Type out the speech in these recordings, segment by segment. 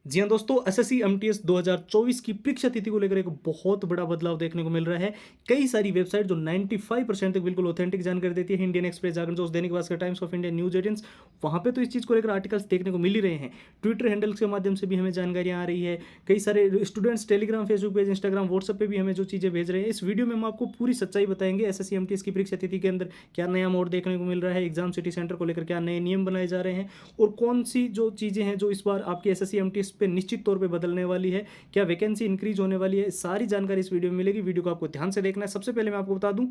जी हाँ दोस्तों, SSC MTS 2024 की परीक्षा तिथि को लेकर एक बहुत बड़ा बदलाव देखने को मिल रहा है। कई सारी वेबसाइट जो 95% तक बिल्कुल ऑथेंटिक जानकारी देती है, इंडियन एक्सप्रेस, जागरण जोश, Dainik Bhaskar, times of India, news agents, वहाँ पे तो इस चीज़ को लेकर आर्टिकल्स देखने को मिल ही रहे हैं। ट्विटर हैंडल्स के माध्यम से भी हमें जानकारियाँ आ रही है। कई सारे students Telegram, Facebook page, Instagram, WhatsApp पे भी हमें जो चीज़ें भेज रहे हैं। इस वीडियो में हम आपको पूरी सच्चाई बताएंगे। एसएससी एमटीएस की परीक्षा तिथि के अंदर क्या नया मोड़ देखने को मिल रहा है, एग्जाम सिटी सेंटर को लेकर क्या नए नियम बनाए जा रहे हैं और कौन सी जो चीज़ें हैं जो इस बार आपके एसएससी एमटीएस पे निश्चित तौर पे बदलने वाली है, क्या वैकेंसी इंक्रीज होने वाली है, सारी जानकारी इस वीडियो में मिलेगी। वीडियो को आपको ध्यान से देखना है। सबसे पहले मैं आपको बता दूं,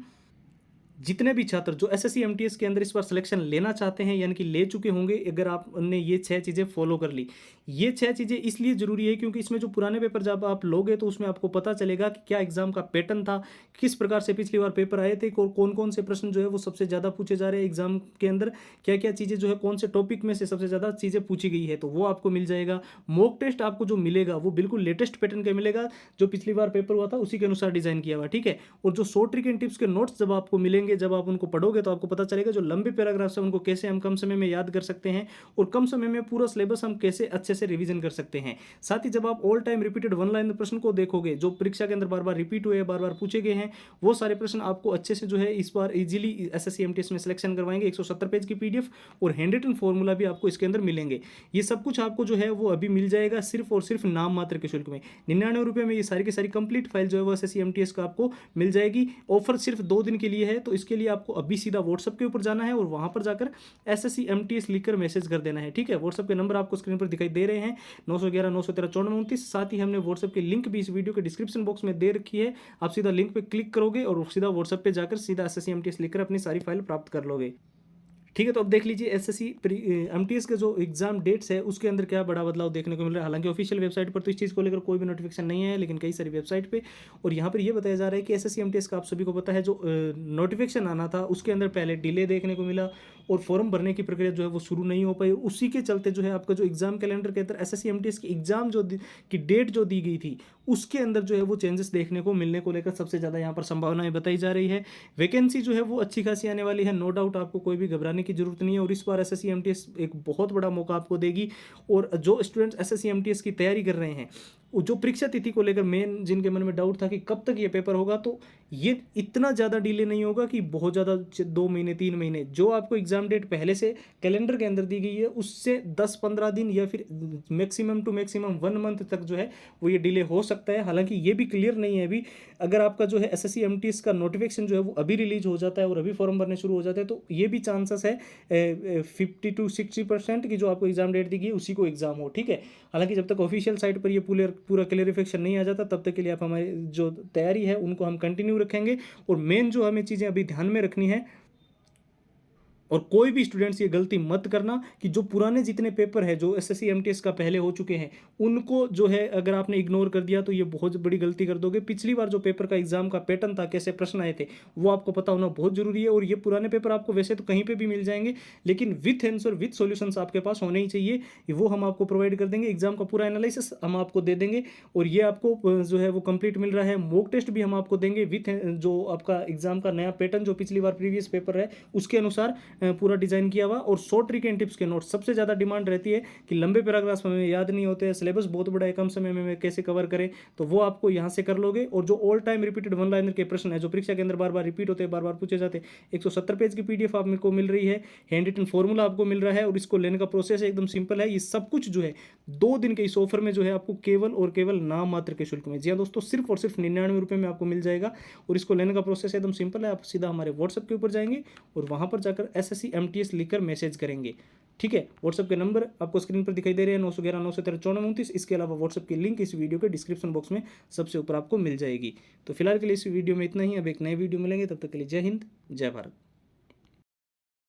जितने भी छात्र जो एसएससी एमटीएस के अंदर इस बार सिलेक्शन लेना चाहते हैं यानी कि ले चुके होंगे, अगर आपने ये 6 चीज़ें फॉलो कर ली। ये 6 चीज़ें इसलिए ज़रूरी है क्योंकि इसमें जो पुराने पेपर जब आप लोगे तो उसमें आपको पता चलेगा कि क्या एग्जाम का पैटर्न था, किस प्रकार से पिछली बार पेपर आए थे और कौन कौन से प्रश्न जो है वो सबसे ज़्यादा पूछे जा रहे हैं एग्जाम के अंदर, क्या क्या चीज़ें जो है कौन से टॉपिक में से सबसे ज़्यादा चीज़ें पूछी गई है, तो वो आपको मिल जाएगा। मॉक टेस्ट आपको जो मिलेगा वो बिल्कुल लेटेस्ट पैटर्न का मिलेगा, जो पिछली बार पेपर हुआ था उसी के अनुसार डिजाइन किया हुआ, ठीक है। और जो शॉर्ट ट्रिक एंड टिप्स के नोट्स जब आपको मिलेंगे, जब आप उनको पढ़ोगे तो आपको पता चलेगा जो लंबे पैराग्राफ्स हैं उनको कैसे हम कम समय में याद कर सकते हैं और कम समय में पूरा सिलेबस हम कैसे अच्छे से रिवीजन कर सकते हैं। साथ ही जब आप all time repeated one line प्रश्न को देखोगे जो परीक्षा के अंदर बार बार रिपीट हुए, बार बार पूछे गए हैं, वो सारे प्रश्न आपको अच्छे से जो है इस बार इजीली एसएससी एमटीएस में सिलेक्शन करवाएंगे। 170 पेज की पीडीएफ और हैंड रिटन फॉर्मूला भी आपको इसके अंदर मिलेंगे। ये सब कुछ आपको जो है वो अभी मिल जाएगा सिर्फ और सिर्फ नाम मात्र के शुल्क में। 99 रुपये में ये सारी की सारी कंप्लीट फाइल जो है वो एसएससी एमटीएस का आपको मिल जाएगी। ऑफर सिर्फ 2 दिन के लिए है, तो इसके लिए आपको अभी सीधा व्हाट्सएप के ऊपर जाना है और वहां पर जाकर एसएससी एमटीएस लिखकर मैसेज कर देना है, ठीक है। व्हाट्सएप के नंबर आपको स्क्रीन पर दिखाई दे रहे हैं, 911 913 9429। साथ ही हमने व्हाट्सएप की लिंक भी इस वीडियो के डिस्क्रिप्शन बॉक्स में दे रखी है। आप सीधा लिंक पे क्लिक करोगे और सीधा व्हाट्सएप पे जाकर सीधा एसएससी एमटीएस लिखकर अपनी सारी फाइल प्राप्त कर लोगे, ठीक है। तो अब देख लीजिए एसएससी एमटीएस के जो एग्जाम डेट्स है उसके अंदर क्या बड़ा बदलाव देखने को मिल रहा है। हालांकि ऑफिशियल वेबसाइट पर तो इस चीज़ को लेकर कोई भी नोटिफिकेशन नहीं है, लेकिन कई सारी वेबसाइट पे और यहाँ पर ये बताया जा रहा है कि एसएससी एमटीएस का आप सभी को पता है जो नोटिफिकेशन आना था उसके अंदर पहले डिले देखने को मिला और फॉर्म भरने की प्रक्रिया जो है वो शुरू नहीं हो पाई। उसी के चलते जो है आपका जो एग्जाम कैलेंडर के अंदर एसएससी एमटीएस की एग्जाम की डेट जो दी गई थी उसके अंदर जो है वो चेंजेस देखने को मिलने को लेकर सबसे ज़्यादा यहाँ पर संभावनाएं बताई जा रही है। वैकेंसी जो है वो अच्छी खासी आने वाली है, नो डाउट, आपको कोई भी घबराने की जरूरत नहीं है। और इस बार एसएससी एमटीएस एक बहुत बड़ा मौका आपको देगी। और जो स्टूडेंट्स एसएससी एमटीएस की तैयारी कर रहे हैं, जो परीक्षा तिथि को लेकर मेन जिनके मन में डाउट था कि कब तक ये पेपर होगा, तो ये इतना ज़्यादा डिले नहीं होगा कि बहुत ज़्यादा 2 महीने 3 महीने, जो आपको एग्जाम डेट पहले से कैलेंडर के अंदर दी गई है उससे 10-15 दिन या फिर मैक्सिमम टू मैक्सिमम 1 मंथ तक जो है वो ये डिले हो सकता है। हालांकि ये भी क्लियर नहीं है अभी। अगर आपका जो है एसएससी एमटीएस का नोटिफिकेशन जो है वो अभी रिलीज हो जाता है और अभी फॉर्म भरने शुरू हो जाते हैं तो ये भी चांसेस है 50 to 60% की जो आपको एग्जाम डेट दी गई उसी को एग्जाम हो, ठीक है। हालांकि जब तक ऑफिशियल साइट पर ये पूरा क्लियरिफिकेशन नहीं आ जाता तब तक के लिए आप हमारी जो तैयारी है उनको हम कंटिन्यू रखेंगे। और मेन जो हमें चीज़ें अभी ध्यान में रखनी है, और कोई भी स्टूडेंट्स ये गलती मत करना कि जो पुराने जितने पेपर है जो एसएससी एमटीएस का पहले हो चुके हैं उनको जो है अगर आपने इग्नोर कर दिया तो ये बहुत बड़ी गलती कर दोगे। पिछली बार जो पेपर का एग्जाम का पैटर्न था, कैसे प्रश्न आए थे, वो आपको पता होना बहुत जरूरी है। और ये पुराने पेपर आपको वैसे तो कहीं पर भी मिल जाएंगे, लेकिन विथ आंसर विथ सॉल्यूशंस आपके पास होने ही चाहिए। वो हम आपको प्रोवाइड कर देंगे, एग्जाम का पूरा एनालिसिस हम आपको दे देंगे और ये आपको जो है वो कंप्लीट मिल रहा है। मॉक टेस्ट भी हम आपको देंगे विथ जो आपका एग्जाम का नया पैटर्न जो पिछली बार प्रीवियस पेपर है उसके अनुसार पूरा डिजाइन किया हुआ। और शॉर्ट ट्रिक एंड टिप्स के नोट्स सबसे ज्यादा डिमांड रहती है कि लंबे पैराग्राफ्स हमें याद नहीं होते, सिलेबस बहुत बड़ा है, कम समय में कैसे कवर करें, तो वो आपको यहां से कर लोगे। और जो all time repeated one liner के प्रश्न है जो परीक्षा के अंदर बार बार रिपीट होते हैं, बार बार पूछे जाते हैं, 170 पेज की पीडीएफ आपको मिल रही है, हैंड रिटन फॉर्मूला आपको मिल रहा है और इसको लेने का प्रोसेस एकदम सिंपल है। ये सब कुछ जो है 2 दिन के इस ऑफर में जो है आपको केवल और केवल नाम मात्र के शुल्क में, जी हाँ दोस्तों, सिर्फ और सिर्फ 99 रुपये में आपको मिल जाएगा। और इसको लेने का प्रोसेस एकदम सिंपल है, आप सीधा हमारे व्हाट्सएप के ऊपर जाएंगे और वहां पर जाकर एसएससी एमटीएस लिखकर मैसेज करेंगे, ठीक है। व्हाट्सएप के नंबर आपको स्क्रीन पर दिखाई दे रहे हैं, 911 913 9429। इसके अलावा व्हाट्सएप की लिंक इस वीडियो के डिस्क्रिप्शन बॉक्स में सबसे ऊपर आपको मिल जाएगी। तो फिलहाल के लिए इस वीडियो में इतना ही। अब एक नए वीडियो मिलेंगे, तब तक के लिए जय हिंद, जय भारत।